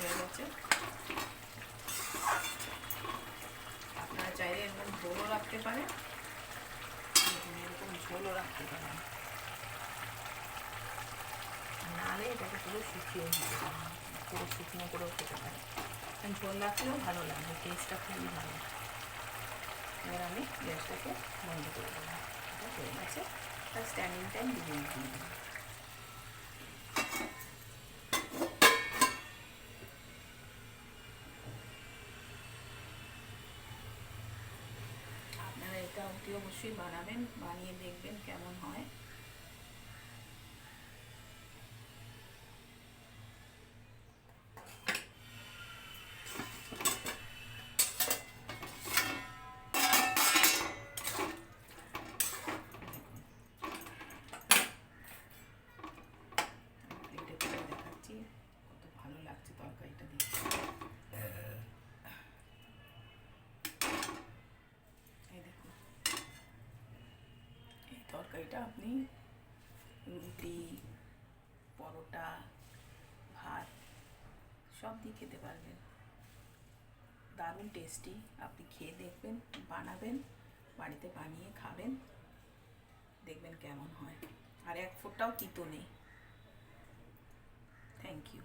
হয়ে গেছে। আপনারা চাইলে এরকম ঝোলও রাখতে পারেন, এরকম ঝোলও রাখতে পারেন, নাহলে এটাকে পুরো শুকিয়ে দিতে পারেন, পুরো শুকনো করেও খেতে পারেন। ঝোল রাখলেও ভালো লাগবে, টেস্টটা খুবই ভালো। এবার আমি গ্যাসটাকে বন্ধ করে দেবো। এটা হয়ে গেছে, তার স্ট্যান্ডিং টাইম 2 মিনিট দিয়ে দেবো। আপনারা এটা অতি অবশ্যই বানাবেন, বানিয়ে দেখবেন কেমন হয়। দেখাচ্ছি কত ভালো লাগছে তরকারিটা দেখতে। এই দেখুন, এই তরকারিটা আপনি রুটি, পরোটা, ভাত সব দিয়ে খেতে পারবেন। দারুণ টেস্টি, আপনি খেয়ে দেখবেন, বানাবেন, বাড়িতে বানিয়ে খাবেন, দেখবেন কেমন হয়। আর এক ফোঁটাও তিতো নেই। Thank you.